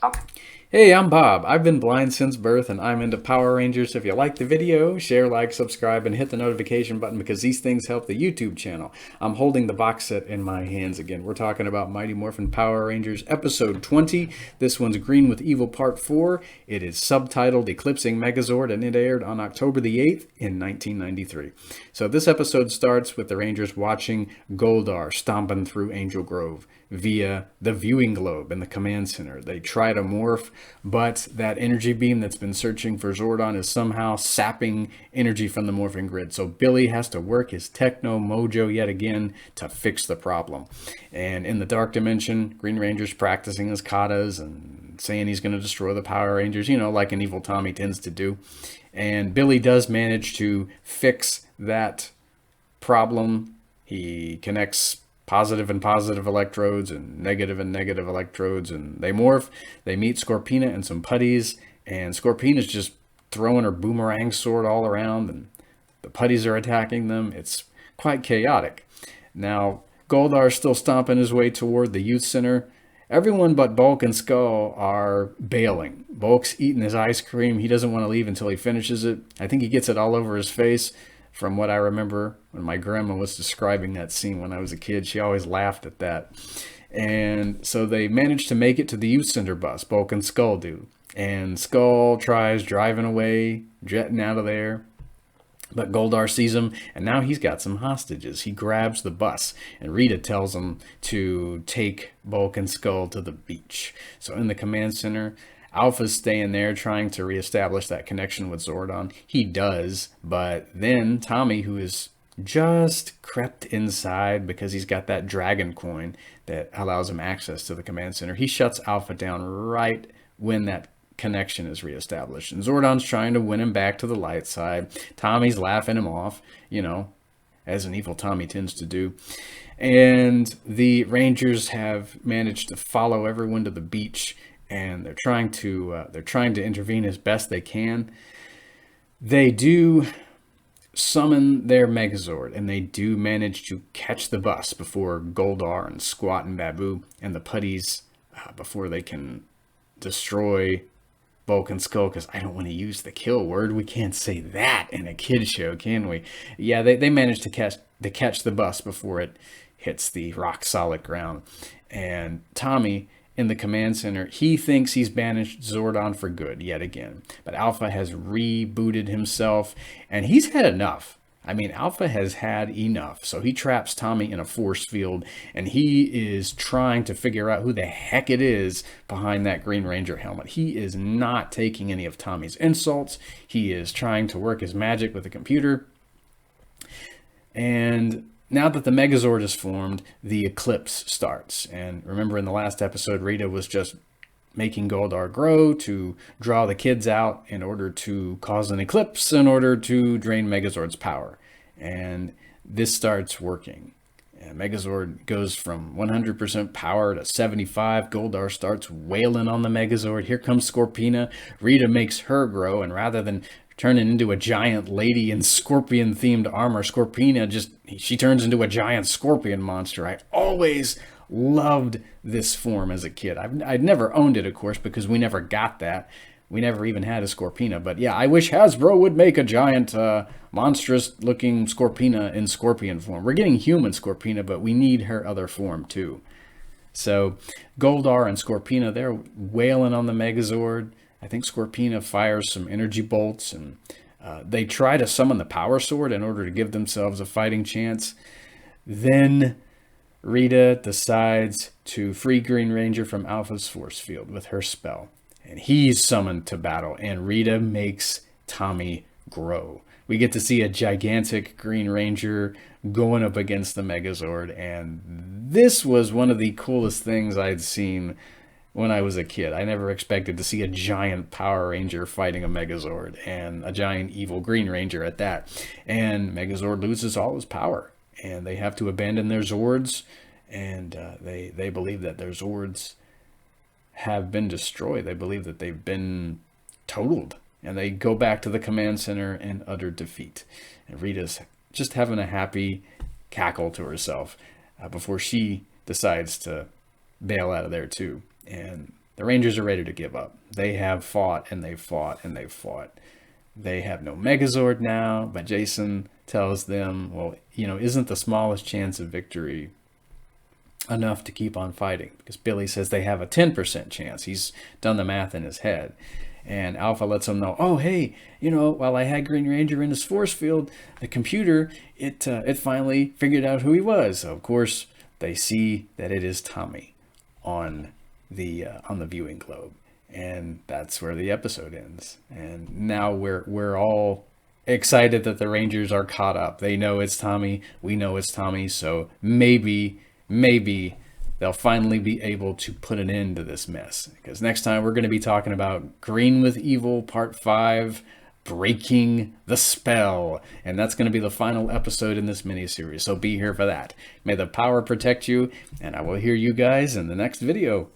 Okay. Hey, I'm Bob. I've been blind since birth and I'm into Power Rangers. If you like the video, share, like, subscribe, and hit the notification button because these things help the YouTube channel. I'm holding the box set in my hands again. We're talking about Mighty Morphin Power Rangers episode 20. This one's Green with Evil Part 4. It is subtitled Eclipsing Megazord and it aired on October the 8th in 1993. So this episode starts with the Rangers watching Goldar stomping through Angel Grove via the viewing globe in the command center. They try to morph, but that energy beam that's been searching for Zordon is somehow sapping energy from the morphing grid. So Billy has to work his techno mojo yet again to fix the problem. And in the Dark Dimension, Green Ranger's practicing his katas and saying he's going to destroy the Power Rangers, like an evil Tommy tends to do. And Billy does manage to fix that problem. He connects positive electrodes and negative electrodes, and they morph. They meet Scorpina and some putties, and Scorpina's just throwing her boomerang sword all around, and the putties are attacking them. It's quite chaotic. Now, Goldar's still stomping his way toward the youth center. Everyone but Bulk and Skull are bailing. Bulk's eating his ice cream. He doesn't want to leave until he finishes it. I think he gets it all over his face. From what I remember when my grandma was describing that scene when I was a kid, she always laughed at that. And so they manage to make it to the youth center bus, Bulk and Skull do. And Skull tries driving away, jetting out of there. But Goldar sees him, and now he's got some hostages. He grabs the bus, and Rita tells him to take Bulk and Skull to the beach. So in the command center, Alpha's staying there trying to reestablish that connection with Zordon. He does, but then Tommy, who is just crept inside because he's got that dragon coin that allows him access to the command center, he shuts Alpha down right when that connection is reestablished. And Zordon's trying to win him back to the light side. Tommy's laughing him off, as an evil Tommy tends to do. And the Rangers have managed to follow everyone to the beach, and they're trying to intervene as best they can. They do summon their Megazord, and they do manage to catch the bus before Goldar and Squat and Babu and the putties before they can destroy Bulk and Skull, because I don't want to use the kill word. We can't say that in a kid show, can we? Yeah, they managed to catch the bus before it hits the rock solid ground. And Tommy in the command center, he thinks he's banished Zordon for good yet again. But Alpha has rebooted himself, and he's had enough. I mean, Alpha has had enough. So he traps Tommy in a force field, and he is trying to figure out who the heck it is behind that Green Ranger helmet. He is not taking any of Tommy's insults. He is trying to work his magic with the computer. And now that the Megazord is formed, the eclipse starts. And remember, in the last episode, Rita was just making Goldar grow to draw the kids out in order to cause an eclipse, in order to drain Megazord's power. And this starts working. And Megazord goes from 100% power to 75. Goldar starts wailing on the Megazord. Here comes Scorpina. Rita makes her grow, and rather than turning into a giant lady in scorpion themed armor, she turns into a giant scorpion monster. I always loved this form as a kid. I'd never owned it, of course, because we never got that. We never even had a Scorpina. But yeah, I wish Hasbro would make a giant, monstrous looking Scorpina in scorpion form. We're getting human Scorpina, but we need her other form too. So Goldar and Scorpina, they're wailing on the Megazord. I think Scorpina fires some energy bolts, and they try to summon the Power Sword in order to give themselves a fighting chance. Then Rita decides to free Green Ranger from Alpha's force field with her spell. And he's summoned to battle, and Rita makes Tommy grow. We get to see a gigantic Green Ranger going up against the Megazord, and this was one of the coolest things I'd seen when I was a kid. I never expected to see a giant Power Ranger fighting a Megazord, and a giant evil Green Ranger at that. And Megazord loses all his power, and they have to abandon their Zords, and they believe that their Zords have been destroyed. They believe that they've been totaled, and they go back to the command center in utter defeat. And Rita's just having a happy cackle to herself before she decides to bail out of there too. And The Rangers are ready to give up. They have fought and they've fought and they've fought. They have no Megazord now, but Jason tells them, well, isn't the smallest chance of victory enough to keep on fighting? Because Billy says they have a 10% chance. He's done the math in his head. And Alpha lets him know, oh, hey, while I had Green Ranger in his force field, the computer, it finally figured out who he was. So, of course, they see that it is Tommy on the viewing globe. And that's where the episode ends. And now we're all excited that the Rangers are caught up. They know it's Tommy. We know it's Tommy. So maybe they'll finally be able to put an end to this mess. Because next time we're going to be talking about Green with Evil Part 5, Breaking the Spell. And that's going to be the final episode in this miniseries. So be here for that. May the power protect you. And I will hear you guys in the next video.